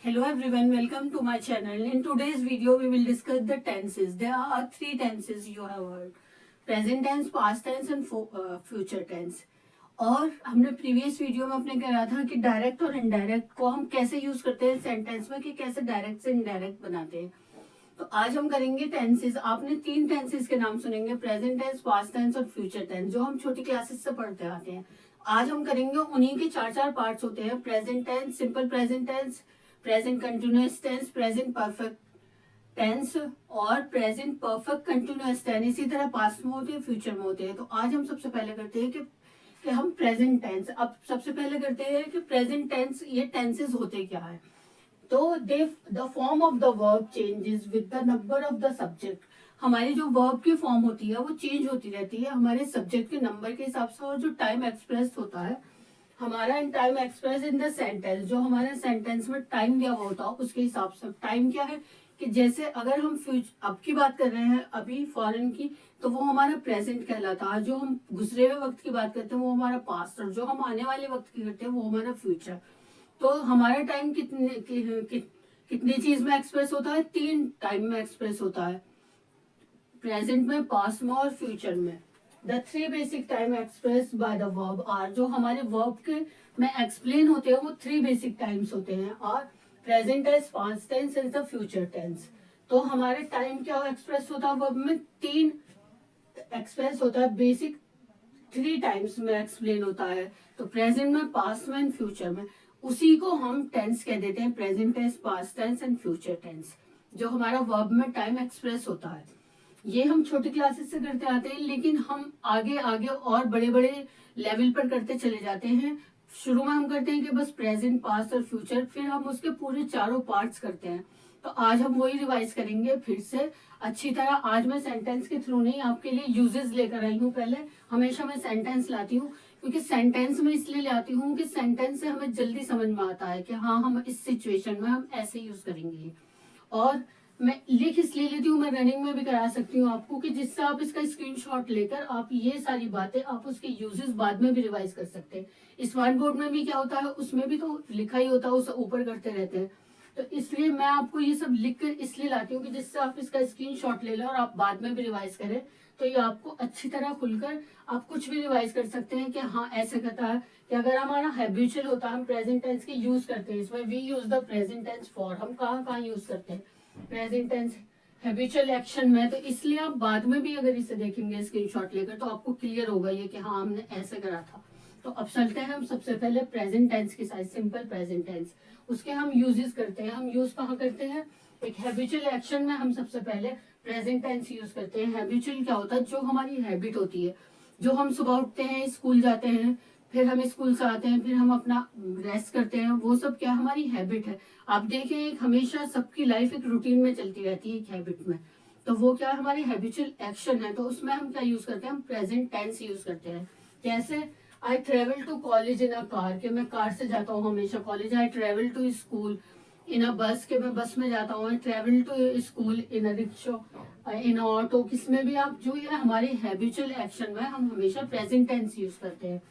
Hello everyone, welcome to my channel. In today's video, we will discuss the tenses. There are three tenses you have heard: present tense, past tense and future tense. और हमने previous video में अपने कहा था कि direct और indirect को हम कैसे यूज करते हैं सेंटेंस में, कि कैसे डायरेक्ट से इनडायरेक्ट बनाते हैं। तो आज हम करेंगे टेंसेस। आपने तीन टेंसेस के नाम सुनेंगे: प्रेजेंट टेंस, पास्ट टेंस और फ्यूचर टेंस, जो हम छोटी क्लासेस से पढ़ते आते हैं। आज हम करेंगे उन्हीं के चार चार पार्ट्स होते हैं: present tense, simple present tense, present continuous tense, present perfect tense और प्रेजेंट परफेक्ट कंटिन्यूअस टेंस। इसी तरह पास्ट में होते हैं, फ्यूचर में होते हैं। तो आज हम सबसे पहले करते हैं कि हम प्रेजेंट टेंस। अब सबसे पहले करते हैं कि प्रेजेंट टेंस, ये टेंसेस होते क्या है। तो the form of the verb changes with the number of the subject. हमारी जो वर्ब की फॉर्म होती है वो चेंज होती रहती है हमारे सब्जेक्ट के नंबर के हिसाब से, और जो टाइम एक्सप्रेस होता है हमारा in time express in the sentence, जो हमारे सेंटेंस में टाइम दिया हुआ होता है उसके हिसाब से। टाइम क्या है कि जैसे अगर हम अब की बात कर रहे हैं, अभी फॉरेन की, तो वो हमारा प्रेजेंट कहलाता है। जो हम गुजरे हुए वक्त की बात करते हैं वो हमारा पास्ट, और जो हम आने वाले वक्त की करते हैं वो हमारा फ्यूचर। तो हमारा टाइम कितनी चीज में एक्सप्रेस होता है? तीन टाइम में एक्सप्रेस होता है: प्रेजेंट में, पास्ट में और फ्यूचर में। The three basic time express by the verb are, जो हमारे वर्ब के में एक्सप्लेन होते हैं वो थ्री बेसिक टाइम्स होते हैं, और present tense, past tense and the future tense. तो हमारे टाइम क्या एक्सप्रेस होता है वर्ब में? तीन एक्सप्रेस होता है, बेसिक थ्री टाइम्स में एक्सप्लेन होता है। तो प्रेजेंट में, पास्ट में एंड फ्यूचर में। उसी को हम टेंस कह देते हैं: present tense, past tense and future tense, जो हमारा वर्ब में टाइम एक्सप्रेस होता है। ये हम छोटी क्लासेस से करते आते हैं, लेकिन हम आगे आगे और बड़े बड़े लेवल पर करते चले जाते हैं। शुरू में हम करते हैं कि बस प्रेजेंट, पास्ट और फ्यूचर, फिर हम उसके पूरे चारों पार्ट्स करते हैं। तो आज हम वही रिवाइज करेंगे फिर से अच्छी तरह। आज मैं सेंटेंस के थ्रू नहीं, आपके लिए यूजेस लेकर आई हूँ। पहले हमेशा मैं सेंटेंस लाती हूँ, क्योंकि सेंटेंस में इसलिए लाती हूँ कि सेंटेंस से हमें जल्दी समझ में आता है कि हाँ, हम इस सिचुएशन में हम ऐसे यूज करेंगे। और मैं लिख इसलिए लेती हूँ, मैं रनिंग में भी करा सकती हूँ आपको, कि जिससे आप इसका स्क्रीनशॉट लेकर आप ये सारी बातें, आप उसके यूजेस बाद में भी रिवाइज कर सकते हैं। स्मार्ट बोर्ड में भी क्या होता है, उसमें भी तो लिखा ही होता है, उसे ऊपर करते रहते हैं। तो इसलिए मैं आपको ये सब लिख कर इसलिए लाती हूँ कि जिससे आप इसका स्क्रीनशॉट ले लें और आप बाद में भी रिवाइज करें। तो ये आपको अच्छी तरह खुलकर आप कुछ भी रिवाइज कर सकते हैं कि हाँ, ऐसे कहता है कि अगर हमारा हैबिचुअल होता है, हम प्रेजेंट टेंस के यूज करते हैं। इसमें we use the present tense for, हम कहाँ कहाँ यूज करते हैं प्रेजेंट टेंस हैबिचुअल एक्शन में। तो इसलिए आप बाद में भी अगर इसे देखेंगे स्क्रीनशॉट लेकर, तो आपको क्लियर होगा ये कि हाँ, हमने ऐसे करा था। तो अब चलते हैं हम सबसे पहले प्रेजेंट टेंस के साथ, सिंपल प्रेजेंट टेंस। उसके हम यूजेस करते हैं। हम यूज कहाँ करते हैं? एक हैबिचुअल एक्शन में हम सबसे पहले प्रेजेंट टेंस यूज करते हैं। हैबिचुअल क्या होता है? जो हमारी हैबिट होती है, जो हम सुबह उठते हैं, स्कूल जाते हैं, फिर हम स्कूल से आते हैं, फिर हम अपना रेस्ट करते हैं, वो सब क्या हमारी हैबिट है। आप देखें, एक हमेशा सबकी लाइफ एक रूटीन में चलती रहती है, एक हैबिट में। तो वो क्या हमारी हैबिचुअल एक्शन है। तो उसमें हम क्या यूज करते हैं? हम प्रेजेंट टेंस यूज करते हैं। कैसे? I travel to college in a car, के मैं कार से जाता हूँ हमेशा college. I travel to school in a bus, के मैं बस में जाता हूँ। I travel to school in a rickshaw, in auto. किसमें भी आप, जो ये हमारी हैबिचुअल एक्शन में हम हमेशा प्रेजेंट टेंस यूज करते हैं।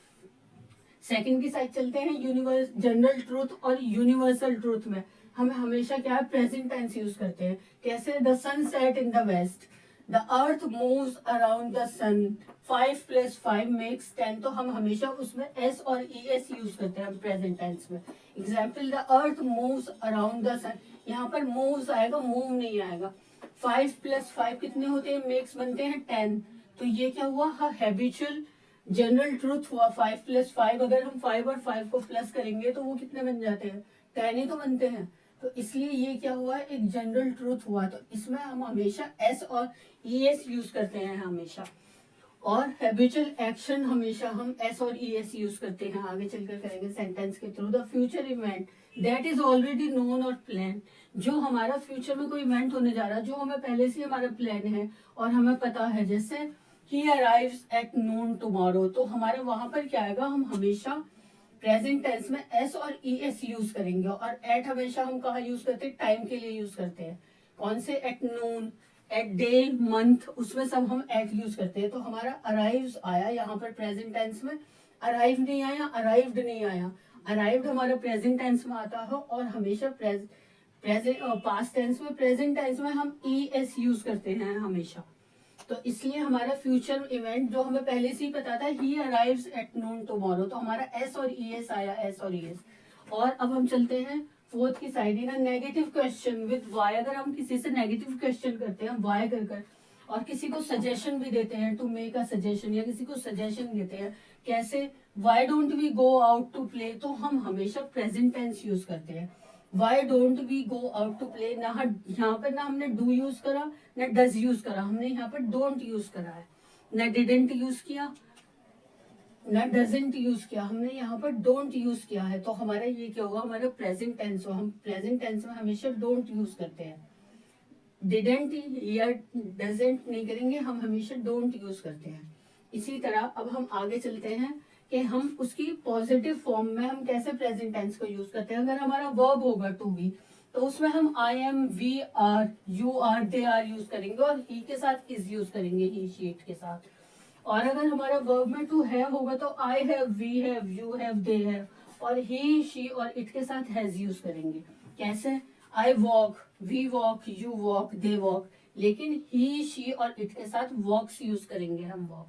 सेकंड की साइड चलते हैं, यूनिवर्स जनरल ट्रूथ और यूनिवर्सल ट्रूथ में हम हमेशा क्या है? प्रेजेंट टेंस यूज करते हैं। कैसे? The sun set in the west, the earth moves around the sun, 5 + 5 makes 10। तो हम हमेशा उसमें एस और ई एस यूज करते हैं प्रेजेंट टेंस में। Example, the earth moves around the sun, यहाँ पर मूव्स आएगा, मूव नहीं आएगा। 5 + 5 कितने होते हैं? मेक्स बनते हैं 10। तो ये क्या हुआ? हैबिचुअल जनरल ट्रूथ हुआ। 5 + 5, अगर हम 5 और 5 को प्लस करेंगे तो वो कितने बन जाते हैं? 10 ही तो बनते हैं। तो इसलिए ये क्या हुआ? एक जनरल ट्रूथ हुआ। तो इसमें हम हमेशा एस और ई एस यूज करते हैं हमेशा। और हैबिचुअल एक्शन हमेशा हम एस और ई एस यूज करते हैं। आगे चलकर करेंगे सेंटेंस के through. The future event that is already known और प्लान, जो हमारा फ्यूचर में कोई इवेंट होने जा रहा है, जो हमें पहले से हमारा प्लान है और हमें पता है। जैसे he arrives at noon tomorrow, तो हमारे वहां पर क्या आएगा? हम हमेशा प्रेजेंट टेंस में एस और ई एस यूज करेंगे। और एट हमेशा हम कहा यूज करते हैं? टाइम के लिए यूज करते हैं। कौन से? At noon, at day, month, उसमें सब हम एट यूज करते हैं। तो हमारा अराइव्स आया यहाँ पर प्रेजेंट टेंस में, अराइव नहीं आया, अराइव्ड नहीं आया। अराइव्ड हमारा प्रेजेंट टेंस में आता है, और हमेशा प्रेजेंट पास्ट टेंस में, प्रेजेंट टेंस में हम ES यूज करते हैं हमेशा। तो इसलिए हमारा फ्यूचर इवेंट जो हमें पहले से ही पता था, ही अराइव्स एट नून टुमारो, तो हमारा S और ES आया, S और ES। और अब हम चलते हैं फोर्थ की side. In negative question with why, अगर हम किसी से नेगेटिव क्वेश्चन करते हैं वाई कर और किसी को सजेशन भी देते हैं, टू मेक अ सजेशन, या किसी को सजेशन देते हैं कैसे, why don't we go out to play, तो हम हमेशा प्रेजेंट टेंस यूज करते हैं। Why don't we go out to play, ना यहाँ पर ना हमने डू यूज करा ना डज यूज करा, हमने यहाँ पर डोंट यूज करा है, ना डिडेंट यूज किया ना डजेंट यूज किया, हमने यहाँ पर डोंट यूज किया है। तो हमारा ये क्या होगा, हमारा प्रेजेंट टेंस हो, हम प्रेजेंट टेंस में हमेशा डोंट यूज करते हैं। डिडेंट या डजेंट नहीं करेंगे, हम हमेशा डोंट यूज करते हैं। इसी तरह अब हम आगे चलते हैं कि हम उसकी पॉजिटिव फॉर्म में हम कैसे प्रेजेंट टेंस को यूज करते हैं। अगर हमारा वर्ब होगा टू बी, तो उसमें हम I am, we are, you are, they are use करेंगे और ही के साथ इज यूज करेंगे, ही शी इट के साथ। और अगर हमारा वर्ब में टू हैव होगा तो I have, we have, you have, they have, और ही शी और इट के साथ हैज यूज करेंगे। कैसे, I walk, we walk, you walk, they walk, लेकिन ही शी और इट के साथ वॉक्स यूज करेंगे हम, वॉक।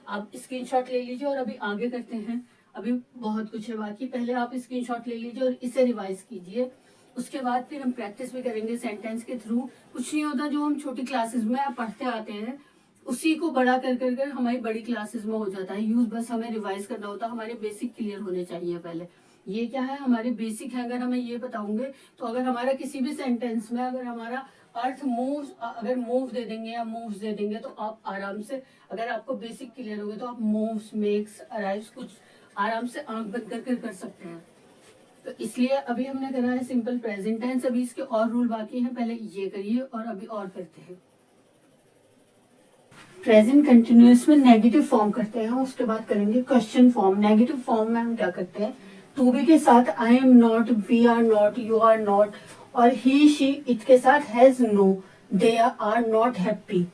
आप स्क्रीनशॉट ले लीजिए और अभी आगे करते हैं, अभी बहुत कुछ है बाकी। पहले आप स्क्रीनशॉट ले लीजिए और इसे रिवाइज कीजिए, उसके बाद फिर हम प्रैक्टिस भी करेंगे सेंटेंस के थ्रू। कुछ नहीं होता, जो हम छोटी क्लासेस में पढ़ते आते हैं उसी को बड़ा कर हमारी बड़ी क्लासेस में हो जाता है यूज, बस हमें रिवाइज करना होता है। हमारे बेसिक क्लियर होने चाहिए पहले। ये क्या है, हमारे बेसिक है। अगर हमें ये बताऊंगे तो अगर हमारा किसी भी सेंटेंस में अगर हमारा अर्थ मूव, अगर मूव दे देंगे या मूव्स दे देंगे तो आप आराम से, अगर आपको बेसिक क्लियर हो गए तो आप मूव्स, मेक्स, अराइव्स कुछ आराम से आंख बंद कर सकते हैं। तो इसलिए अभी हमने करा है सिंपल प्रेजेंट टेंस, अभी इसके और रूल बाकी हैं, पहले ये करिए और अभी और करते हैं। प्रेजेंट कंटिन्यूअस में नेगेटिव फॉर्म करते हैं, उसके बाद करेंगे क्वेश्चन फॉर्म। नेगेटिव फॉर्म में हम क्या करते हैं, टू बी के साथ I am not, we are not, you are not, और ही शी इट के साथ has no, they are not happy.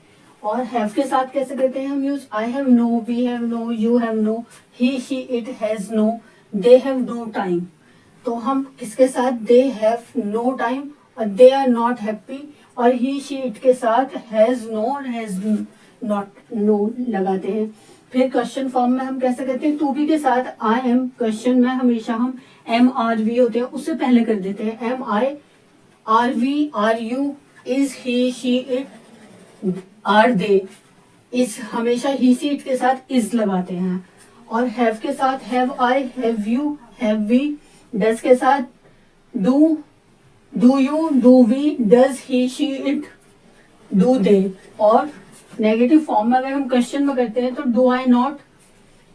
और हैव के साथ कैसे करते हैं हम use, I have no, we have no, you have no, he she it has no, they have no time. तो हम किसके साथ, दे हैव नो टाइम और दे आर नॉट हैप्पी, और ही शी इट के साथ हैज नो और हैज नॉट नो लगाते हैं। फिर क्वेश्चन फॉर्म में हम कैसे करते हैं, टू बी के साथ आई एम, क्वेश्चन में हमेशा हम एम आर वी होते हैं उससे पहले कर देते हैं, am I, are we, are you, is he she it, are they, इस हमेशा ही सी इट के साथ इज लगाते हैं। और हैव के साथ have I, have you, have we, does के साथ do, do you, do we, does he she it, do they. और नेगेटिव फॉर्म में अगर हम क्वेश्चन में करते हैं तो do I not,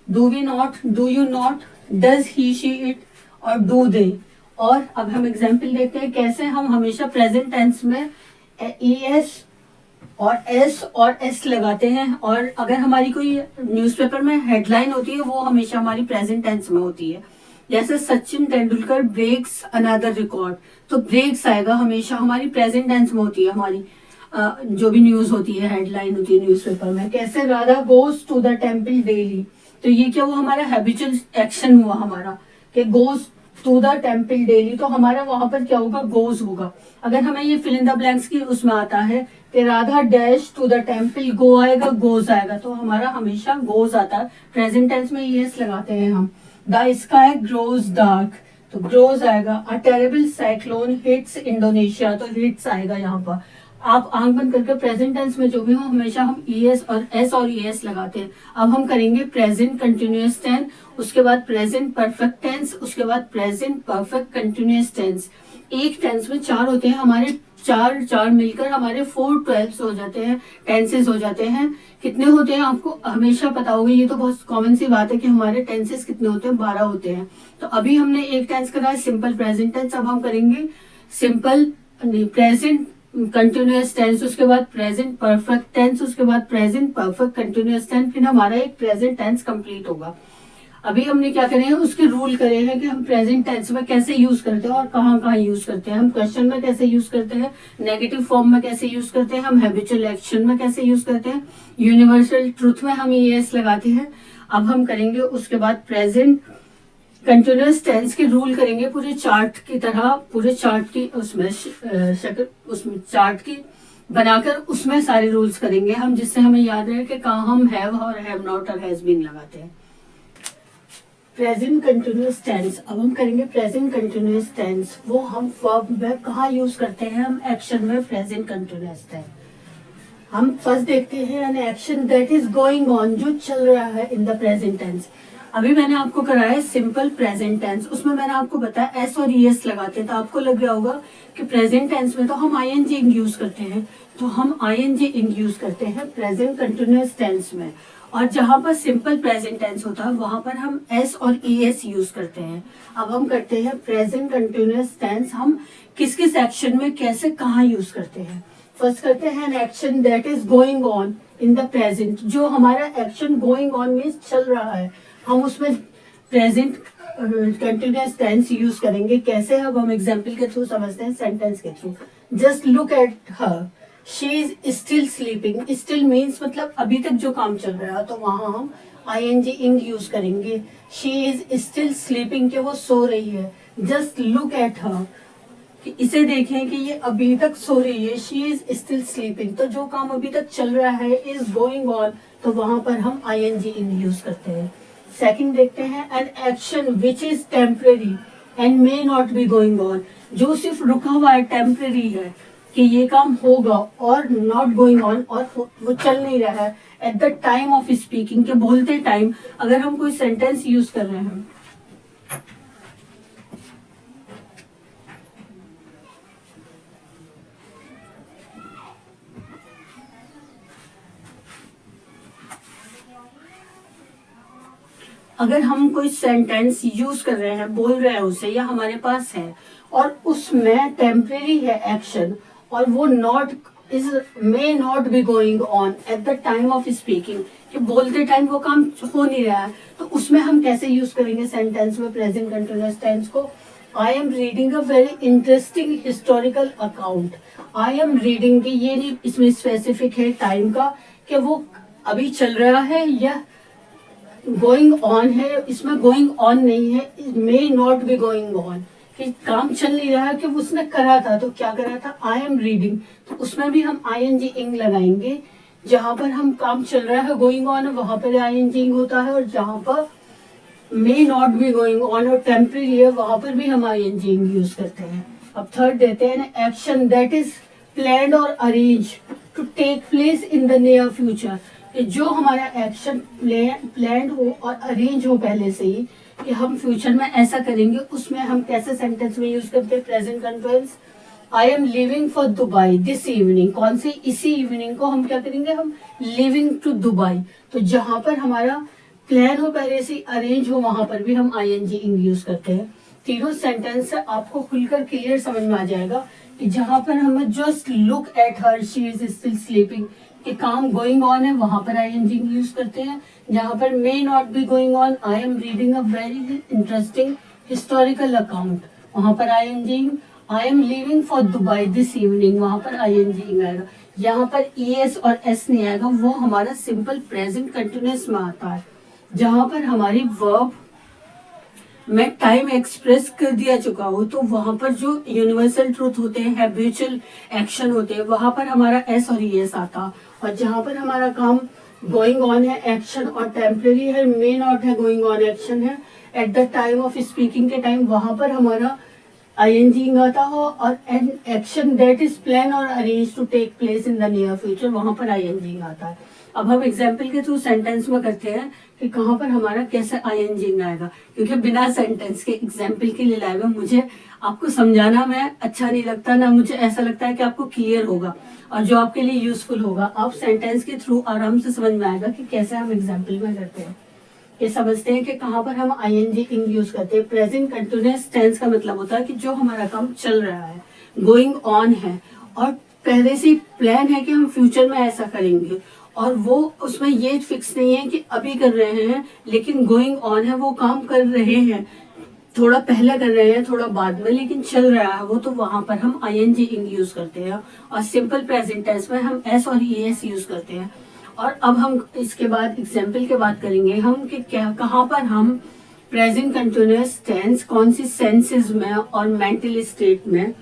do we not, do you not, does he she it और डू दे। और अब हम एग्जाम्पल देखते हैं कैसे हम हमेशा प्रेजेंट टेंस में ES और S और S लगाते हैं। और अगर हमारी कोई न्यूज़पेपर में हेडलाइन होती है वो हमेशा हमारी प्रेजेंट टेंस में होती है, जैसे Sachin Tendulkar breaks another record, तो ब्रेक्स आएगा हमेशा हमारी प्रेजेंट टेंस में होती है। हमारी जो भी न्यूज होती है, हेडलाइन होती है न्यूज़पेपर में। कैसे, Radha goes to the temple daily, तो ये क्या हुआ, हमारा हैबिचुअल एक्शन हुआ हमारा कि goes to the temple daily, तो हमारा वहां पर क्या होगा, गोज होगा। अगर हमें ये फिल इन द ब्लैंक्स की उसमें आता है कि Radha dash to the temple go आएगा, गोज आएगा, तो हमारा हमेशा गोज आता है। प्रेजेंट टेंस में यस लगाते हैं हम। द स्काई ग्रोज डार्क, तो ग्रोज आएगा। A terrible cyclone hits Indonesia, तो हिट्स आएगा यहाँ पर। आप आंख बंद करके प्रेजेंट टेंस में जो भी हो हमेशा हम ES और S और ES लगाते हैं। अब हम करेंगे प्रेजेंट कंटिन्यूअस टेंस, उसके बाद प्रेजेंट परफेक्ट टेंस, उसके बाद प्रेजेंट परफेक्ट कंटिन्यूअस टेंस। एक टेंस में 4 होते हैं हमारे, चार मिलकर हमारे 4 12 हो जाते हैं, टेंसेस हो जाते हैं। कितने होते हैं आपको हमेशा पता होगा, ये तो बहुत कॉमन सी बात है कि हमारे टेंसेस कितने होते हैं, 12 होते हैं। तो अभी हमने एक टेंस करा है सिंपल प्रेजेंट टेंस, अब हम करेंगे सिंपल प्रेजेंट कंटिन्यूअस टेंस, उसके बाद प्रेजेंट परफेक्ट टेंस, उसके बाद प्रेजेंट परफेक्ट कंटिन्यूअस टेंस, फिर हमारा एक प्रेजेंट टेंस कंप्लीट होगा। अभी हमने क्या करे हैं, उसके रूल करे हैं कि हम प्रेजेंट टेंस में कैसे यूज करते हैं और कहाँ कहाँ यूज करते हैं। हम क्वेश्चन में कैसे यूज करते हैं, नेगेटिव फॉर्म में कैसे यूज करते हैं, हम हैबिचुअल एक्शन में कैसे यूज करते हैं, यूनिवर्सल ट्रुथ में हम ES लगाते हैं। अब हम करेंगे उसके बाद प्रेजेंट कंटिन्यूअस टेंस के रूल करेंगे पूरे चार्ट की तरह, पूरे चार्ट की उसमें शक्ल, उसमें चार्ट की बनाकर उसमें सारे रूल्स करेंगे हम, जिससे हमें याद रहे कि कहाँ हम हैव और हैव नॉट और हैज बीन लगाते हैं। प्रेजेंट कंटिन्यूअस टेंस, अब हम करेंगे प्रेजेंट कंटिन्यूअस टेंस। वो हम वर्ब में कहाँ यूज करते हैं? हम एक्शन में प्रेजेंट कंटिन्यूअस टेंस। हम फर्स्ट देखते हैं N action that is going on, जो चल रहा है इन द प्रेजेंट टेंस। अभी मैंने आपको कराया है सिंपल प्रेजेंट टेंस, उसमें मैंने आपको बताया एस और ईएस लगाते हैं, तो आपको लग गया होगा कि प्रेजेंट टेंस में तो हम आईएनजी इंग यूज करते हैं, तो हम आईएनजी इंग यूज करते हैं प्रेजेंट कंटिन्यूअस टेंस में। और जहां पर सिंपल प्रेजेंट टेंस होता है वहां पर हम एस और ईएस यूज करते हैं। अब हम करते हैं प्रेजेंट कंटिन्यूअस टेंस, हम किस किस एक्शन में कैसे कहाँ यूज करते हैं। फर्स्ट करते हैं N action that is going on in the present, जो हमारा एक्शन गोइंग ऑन मीन्स चल रहा है, हम उसमें प्रेजेंट कंटिन्यूअस टेंस यूज करेंगे। कैसे? अब हम एग्जांपल के थ्रू समझते हैं, सेंटेंस के through. Just look at her, she is still sleeping. Still means मतलब अभी तक जो काम चल रहा है, तो वहां हम आईएनजी इंग यूज करेंगे। शी इज स्टिल स्लीपिंग, के वो सो रही है। जस्ट लुक एट हर, कि इसे देखें कि ये अभी तक सो रही है, शी इज स्टिल स्लीपिंग, तो जो काम अभी तक चल रहा है इज गोइंग ऑन, तो वहां पर हम आईएनजी इंग यूज करते हैं। सेकंड देखते हैं an action which is temporary and may not be going on, जो सिर्फ रुका हुआ है, टेम्परेरी है कि ये काम होगा, और नॉट गोइंग ऑन, और वो चल नहीं रहा है at the time of speaking, के बोलते टाइम अगर हम कोई सेंटेंस यूज कर रहे हैं। अगर हम कोई सेंटेंस यूज कर रहे हैं, बोल रहे हैं उसे, या हमारे पास है और उसमें टेम्परेरी है एक्शन, और वो not is may not be going on eight the time of speaking, कि बोलते टाइम वो काम हो नहीं रहा है, तो उसमें हम कैसे यूज करेंगे सेंटेंस में प्रेजेंट कंटिन्यूअस टेंस को? आई am reading a very interesting historical account. I am reading, ये नहीं इसमें स्पेसिफिक है टाइम का, कि वो अभी चल रहा है या गोइंग ऑन है, इसमें गोइंग ऑन नहीं है, may not be going on, कि काम चल नहीं रहा है, कि उसने करा था, तो क्या करा था? आई एम रीडिंग, तो उसमें भी हम आईएनजी इंग लगाएंगे। जहां पर हम काम चल रहा है, गोइंग ऑन है, वहां पर आईएनजी इंग होता है, और जहां पर may not be going on और टेम्परेरी है, वहां पर भी हम आईएनजी इंग यूज करते हैं। अब थर्ड देते हैं एक्शन दैट इज प्लान्ड और arrange to take place in the near future, जो हमारा एक्शन प्लान हो और अरेंज हो पहले से ही, कि हम फ्यूचर में ऐसा करेंगे, उसमें हम कैसे सेंटेंस में यूज करते हैं present continuous. I am living for Dubai this evening, कौन सी? इसी इवनिंग को हम क्या करेंगे? हम लिविंग टू दुबई, तो जहां पर हमारा प्लान हो पहले से, अरेंज हो, वहां पर भी हम आईएनजी इंग यूज करते हैं। तीनों सेंटेंस आपको खुलकर क्लियर समझ में आ जाएगा कि जहां पर हमें just look at her, she is still sleeping, कि काम गोइंग ऑन है, वहां पर आईएनजी यूज करते हैं। जहां पर may not be going on, I am reading a very interesting historical account, वहां पर ING. I am living for Dubai this evening, वहां पर आईएनजी आएगा। यहाँ पर ईएस और एस नहीं आएगा, वो हमारा सिंपल प्रेजेंट कंटिन्यूअस में आता है, जहां पर हमारी वर्ब में टाइम एक्सप्रेस कर दिया चुका हो, तो वहां पर जो यूनिवर्सल ट्रूथ होते हैं, हैबिचुअल एक्शन होते हैं, वहां पर हमारा एस और ईएस आता। और जहां पर हमारा काम गोइंग ऑन है एक्शन, और टेम्परेरी है, मे नॉट है, गोइंग ऑन एक्शन है, at the time of speaking के टाइम वहां पर हमारा आईएनजी आता हो, और an action that is plan और arrange to take place in the near future, वहां पर आईएनजी आता है। अब हम एग्जाम्पल के थ्रू सेंटेंस में करते हैं कि कहाँ पर हमारा कैसे आईएनजी आएगा, क्योंकि बिना सेंटेंस के एग्जाम्पल के लिए लाए हुए, मुझे आपको समझाना में अच्छा नहीं लगता, ना मुझे ऐसा लगता है कि आपको क्लियर होगा और जो आपके लिए यूजफुल होगा। आप सेंटेंस के थ्रू आराम से समझ में आएगा कि कैसे हम एग्जाम्पल में करते हैं। ये समझते हैं कि कहाँ पर हम आईएनजी इंग यूज करते हैं। प्रेजेंट कंटिन्यूअस टेंस का मतलब होता है कि जो हमारा काम चल रहा है, गोइंग ऑन है, और पहले से प्लान है कि हम फ्यूचर में ऐसा करेंगे, और वो उसमें ये फिक्स नहीं है कि अभी कर रहे हैं, लेकिन गोइंग ऑन है, वो काम कर रहे हैं, थोड़ा पहले कर रहे हैं, थोड़ा बाद में, लेकिन चल रहा है वो, तो वहां पर हम आईएनजी इंग यूज करते हैं। और सिंपल प्रेजेंट टेंस में हम एस और ईएस यूज करते हैं। और अब हम इसके बाद एग्जाम्पल के बात करेंगे हम कि क्या, कहाँ पर हम प्रेजेंट कंटिन्यूअस टेंस कौन सी सेंसेस में और मेंटल स्टेट में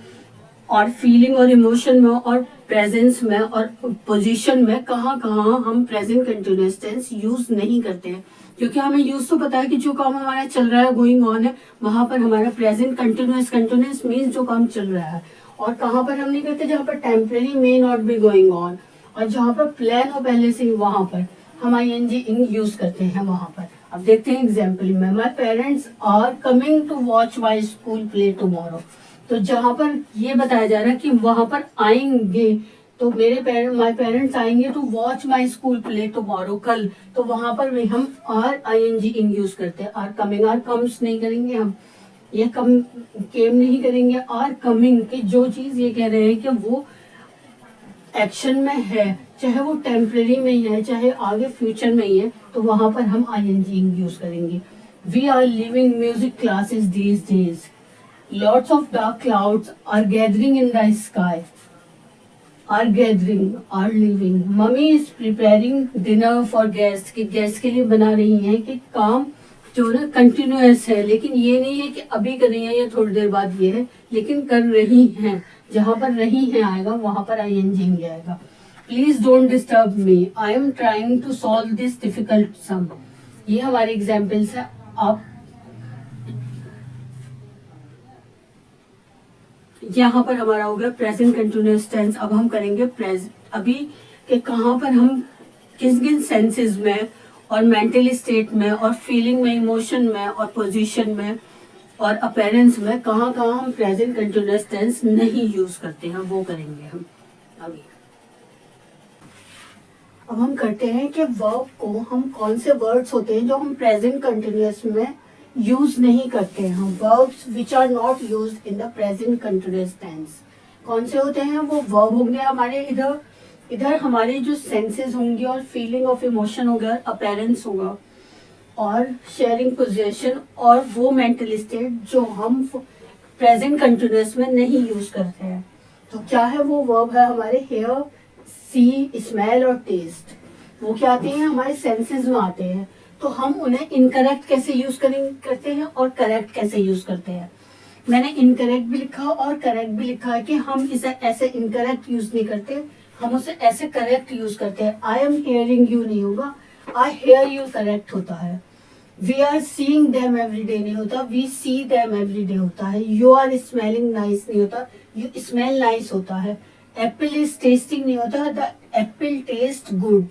और फीलिंग और इमोशन में और प्रेजेंस में और पोजीशन में कहाँ कहाँ हम प्रेजेंट कंटिन्यूअस टेंस यूज नहीं करते हैं, क्योंकि हमें यूज तो पता है कि जो काम हमारा चल रहा है, गोइंग ऑन है, वहां पर हमारा प्रेजेंट कंटिन्यूअस, कंटिन्यूअस मीन्स जो काम चल रहा है। और कहाँ पर हम नहीं करते, जहाँ पर temporary may not be going on, और जहाँ पर प्लान हो पहले से ही वहां पर हम ING ing यूज करते हैं वहां पर। अब देखते हैं एग्जाम्पल में, my parents are coming to watch my school play tomorrow. तो जहाँ पर ये बताया जा रहा है कि वहां पर आएंगे, तो माई पेरेंट्स आएंगे to watch my school play tomorrow, कल, तो वहां पर भी हम आर ING ing यूज करते हैं। आर कमिंग, आर कम्स नहीं करेंगे हम, ये केम नहीं करेंगे, आर कमिंग की जो चीज ये कह रहे हैं कि वो एक्शन में है, चाहे वो टेम्परेरी में ही है, चाहे आगे फ्यूचर में ही है, तो वहां पर हम ING ing यूज करेंगे। We are living music classes these days, lots of dark clouds are gathering in the sky, are gathering, are living, mummy is preparing dinner for guests, कि गेस्ट के लिए बना रही हैं, कि काम जो ना कंटिन्यूअस है, लेकिन ये नहीं है कि अभी कर रही है या थोड़ी देर बाद ये है, लेकिन कर रही हैं, जहां पर रही हैं आएगा वहां पर ING ing आएगा। Please don't disturb me, I am trying to solve this difficult sum. ये हमारे एग्जाम्पल्स है। आप यहाँ पर हमारा हो गया प्रेजेंट कंटिन्यूअस टेंस। अब हम करेंगे अभी के कहाँ पर हम किस किन सेंसेस में और मेंटल स्टेट में और फीलिंग में, इमोशन में और पोजीशन में और अपीयरेंस में कहाँ कहाँ हम प्रेजेंट कंटिन्यूअस टेंस नहीं यूज करते हैं, वो करेंगे हम अभी। अब हम करते हैं कि वर्ब को हम कौन से वर्ड्स होते हैं जो हम प्रेजेंट कंटिन्यूअस में यूज नहीं करते हैं, verbs which are not used in the present continuous tense. कौन से होते हैं वो वर्ब होंगे हमारे, इधर हमारे जो सेंसेस होंगे और फीलिंग ऑफ इमोशन होगा, अपीयरेंस होगा और शेयरिंग पोजीशन और वो मेंटल स्टेट जो हम प्रेजेंट कंटिन्यूअस में नहीं यूज करते हैं। तो क्या है वो वर्ब है हमारे, हेयर, सी, स्मेल और टेस्ट। वो क्या आते हैं हमारे सेंसेस में आते हैं, तो हम उन्हें इनकरेक्ट कैसे यूज करते हैं और करेक्ट कैसे यूज करते हैं। मैंने इनकरेक्ट भी लिखा और करेक्ट भी लिखा है कि हम इसे ऐसे इनकरेक्ट यूज नहीं करते, हम उसे ऐसे करेक्ट यूज करते हैं। आई एम हेयरिंग यू नहीं होगा, आई हेयर यू करेक्ट होता है। We are seeing them every day नहीं होता, we see them every day होता है। यू आर स्मेलिंग नाइस नहीं होता, यू स्मेल नाइस होता है। एप्पल इज टेस्टिंग नहीं होता, द एप्पल टेस्ट गुड।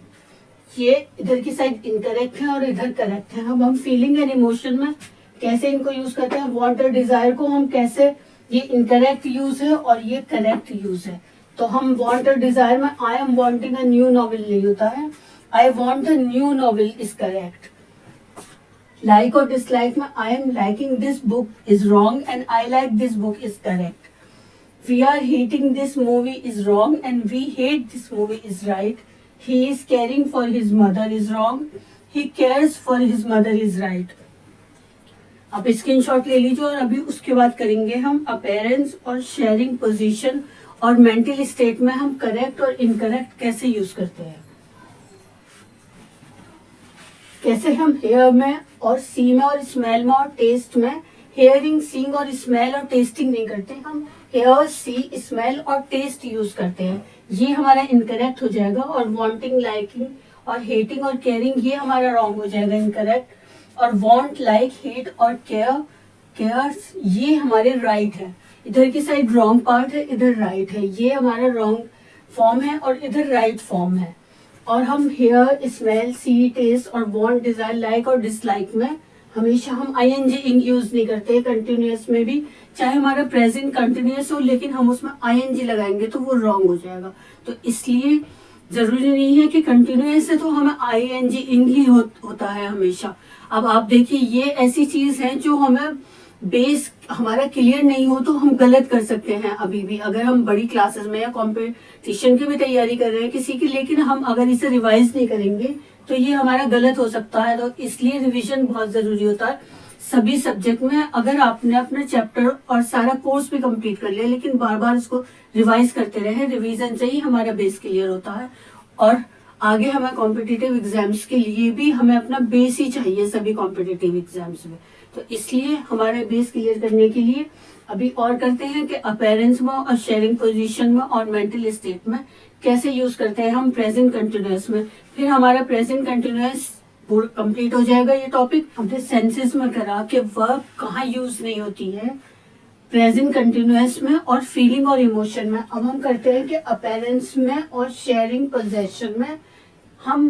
ये इधर की साइड इनकरेक्ट है और इधर करेक्ट है। अब हम फीलिंग एंड इमोशन में कैसे इनको यूज करते हैं, वांट और डिजायर को हम कैसे, ये इनकरेक्ट यूज है और ये करेक्ट यूज है। तो हम वांट और डिजायर में I am wanting a new novel नहीं होता है, I want a new novel is correct. Like और डिसलाइक में I am liking this book is wrong and I like this book is correct. We are hating this movie is wrong and we hate this movie is right. He is caring for his mother is wrong, he cares for his mother is right। आप screenshot ले लीजिए और अभी उसके बाद करेंगे हम appearance और शेयरिंग पोजीशन और मेंटल स्टेट में हम करेक्ट और इनकरेक्ट कैसे यूज करते हैं। कैसे हम हेयर में और सी में और स्मेल में और टेस्ट में हेयरिंग, सीइंग और स्मेल और टेस्टिंग नहीं करते, हम हेयर, सी, स्मेल और टेस्ट यूज करते हैं। ये हमारा इनकरेक्ट हो जाएगा। और वांटिंग, लाइकिंग और हेटिंग और केयरिंग ये हमारा रॉन्ग हो जाएगा, इनकरेक्ट। और वांट, लाइक, हेट और केयर्स ये हमारे राइट है। इधर की साइड रॉन्ग पार्ट है, इधर राइट है, ये हमारा रॉन्ग फॉर्म है और इधर राइट फॉर्म है। और हम हेयर, स्मेल, सी, टेस्ट और वांट, डिजायर, लाइक और डिसलाइक में हमेशा हम ING ing यूज नहीं करते। कंटिन्यूअस में भी चाहे हमारा प्रेजेंट कंटिन्यूअस हो, लेकिन हम उसमें ING लगाएंगे तो वो रॉन्ग हो जाएगा। तो इसलिए जरूरी नहीं है कि कंटिन्यूअस है तो हमें ING ing ही होता है हमेशा। अब आप देखिए ये ऐसी चीज है जो हमें बेस हमारा क्लियर नहीं हो तो हम गलत कर सकते हैं अभी भी। अगर हम बड़ी क्लासेस में या कॉम्पिटिशन की भी तैयारी कर रहे हैं किसी की, लेकिन हम अगर इसे रिवाइज नहीं करेंगे तो ये हमारा गलत हो सकता है। तो इसलिए रिवीजन बहुत जरूरी होता है सभी सब्जेक्ट में। अगर आपने अपने चैप्टर और सारा कोर्स भी कंप्लीट कर लिया लेकिन बार बार इसको रिवाइज करते रहे, रिवीजन से ही हमारा बेस क्लियर होता है। और आगे हमें कॉम्पिटिटिव एग्जाम्स के लिए भी हमें अपना बेस ही चाहिए सभी कॉम्पिटिटिव एग्जाम्स में। तो इसलिए हमारा बेस क्लियर करने के लिए अभी और करते हैं कि अपीयरेंस में और शेयरिंग पोजीशन में और मेंटल स्टेट में कैसे यूज करते हैं हम प्रेजेंट कंटिन्यूअस में। फिर हमारा प्रेजेंट कंटिन्यूअस पूरा कंप्लीट हो जाएगा ये टॉपिक। हमने सेंसेस में करा कि वर्ब कहाँ यूज नहीं होती है, प्रेजेंट कंटिन्यूअस में और फीलिंग और इमोशन में। अब हम करते हैं कि अपीयरेंस में और शेयरिंग पोजेशन में हम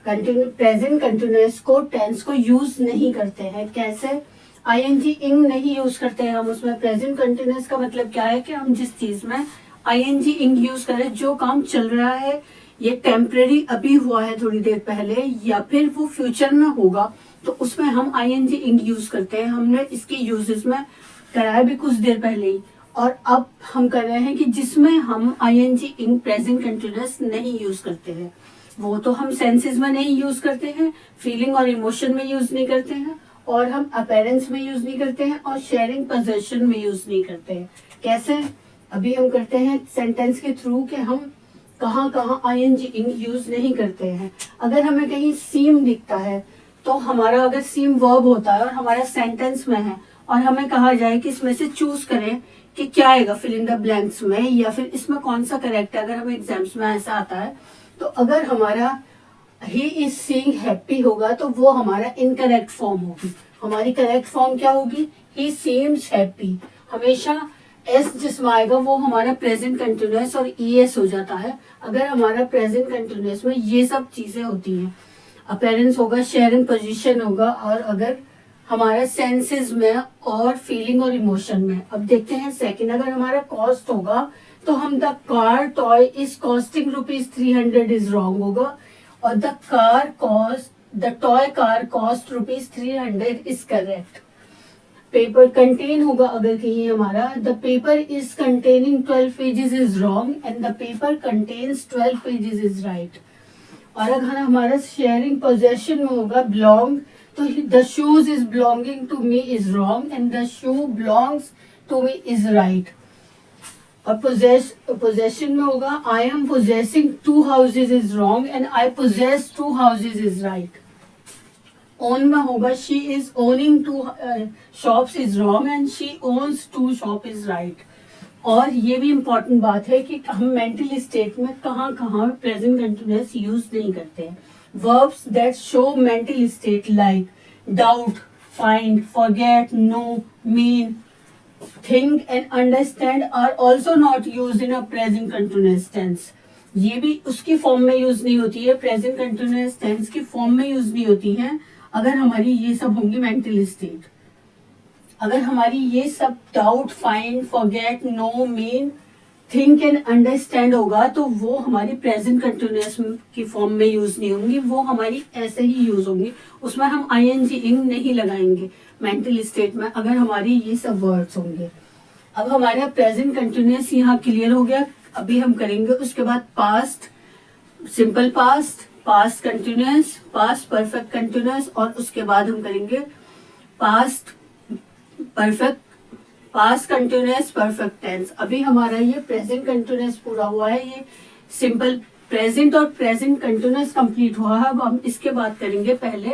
प्रेजेंट कंटिन्यूअस को टेंस को यूज नहीं करते हैं। कैसे? आईएनजी इंग नहीं यूज करते हैं हम उसमें। प्रेजेंट कंटिन्यूअस का मतलब क्या है कि हम जिस चीज में आईएनजी इंग यूज करें, जो काम चल रहा है ये टेम्परेरी अभी हुआ है थोड़ी देर पहले या फिर वो फ्यूचर में होगा, तो उसमें हम आईएनजी इंग यूज करते हैं। हमने इसके यूजेस में कराया भी कुछ देर पहले ही। और अब हम कर रहे हैं कि जिसमें हम आईएनजी इंग प्रेजेंट कंटिन्यूअस नहीं यूज करते हैं, वो तो हम सेंसेस में नहीं यूज करते हैं, फीलिंग और इमोशन में यूज नहीं करते हैं, और हम अपीयरेंस में यूज नहीं करते हैं, और शेयरिंग पोजीशन में यूज नहीं करते हैं। कैसे? अभी हम करते हैं सेंटेंस के थ्रू कि हम कहाँ कहाँ आईएनजी इंग यूज नहीं करते हैं। अगर हमें कहीं सीम दिखता है तो हमारा अगर सीम वर्ब होता है और हमारा सेंटेंस में है और हमें कहा जाए कि इसमें से चूज करें कि क्या आएगा फिल इन द ब्लैंक्स में, या फिर इसमें कौन सा करेक्ट है, अगर हमें एग्जाम्स में ऐसा आता है, तो अगर हमारा ही इज सीइंग हैप्पी होगा तो वो हमारा इनकरेक्ट फॉर्म होगी। हमारी करेक्ट फॉर्म क्या होगी? ही सीम्स हैप्पी। हमेशा एस जिसमें आएगा वो हमारा प्रेजेंट कंटिन्यूअस और ईएस हो जाता है अगर हमारा प्रेजेंट कंटिन्यूअस में ये सब चीजें होती हैं। अपीयरेंस होगा, शेयरिंग पोजीशन होगा, और अगर हमारा सेंसेस में और फीलिंग और इमोशन में। अब देखते हैं सेकंड, अगर हमारा कॉस्ट होगा तो हम the car toy is costing ₹300 is wrong होगा, और the toy car cost ₹300 is correct. Paper contain होगा अगर कहीं हमारा the paper is containing 12 pages is wrong and the paper contains 12 pages is right. और अगर हमारा शेयरिंग पोजेशन में होगा बिलोंग, तो the shoes is belonging to me is wrong and the shoe belongs to me is right. और possession में होगा I am possessing 2 houses is wrong and I poses 2 houses is right. Own में होगा she is owning 2 shops is wrong and she owns 2 shop is right. और ये भी important बात है कि हम मेंटल स्टेट में कहाँ कहाँ प्रेजेंट कंटिन्यूअस यूज नहीं करते हैं। Verbs that show mental state like doubt, find, forget, know, mean, think and understand are also not use in a present continuous tense. ये भी उसकी फॉर्म में यूज नहीं होती है, प्रेजेंट कंटिन्यूअस टेंस की फॉर्म में यूज नहीं होती है अगर हमारी ये सब होंगी मेंटल स्टेट। अगर हमारी ये सब doubt, find, forget, know, mean, think and understand होगा तो वो हमारी प्रेजेंट कंटिन्यूअस की फॉर्म में यूज नहीं होंगी, वो हमारी ऐसे ही यूज होंगी। उसमें हम आईएनजी इंग नहीं लगाएंगे मेंटल स्टेट में अगर हमारी ये सब वर्ड्स होंगे। अब हमारा प्रेजेंट कंटिन्यूअस यहाँ क्लियर हो गया। अभी हम करेंगे उसके बाद past simple past, past continuous, past perfect continuous, और उसके बाद हम करेंगे past perfect, past continuous perfect tense. अभी हमारा ये प्रेजेंट कंटिन्यूअस पूरा हुआ है, ये सिंपल प्रेजेंट और प्रेजेंट कंटिन्यूअस कंप्लीट हुआ है। अब हम इसके बाद करेंगे पहले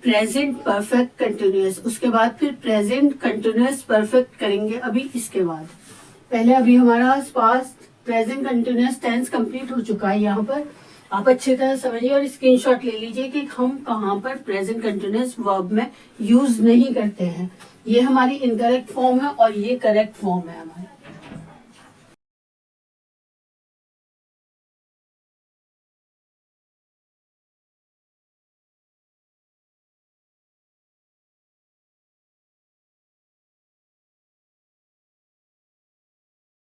प्रेजेंट परफेक्ट कंटिन्यूअस, उसके बाद फिर प्रेजेंट कंटिन्यूअस परफेक्ट करेंगे। अभी इसके बाद पहले अभी हमारा past present continuous tense complete हो चुका है। यहाँ पर आप अच्छी तरह समझिए और स्क्रीनशॉट ले लीजिए कि हम कहाँ पर प्रेजेंट कंटिन्यूअस वर्ब में यूज नहीं करते हैं। ये हमारी इनकरेक्ट फॉर्म है और ये करेक्ट फॉर्म है हमारी।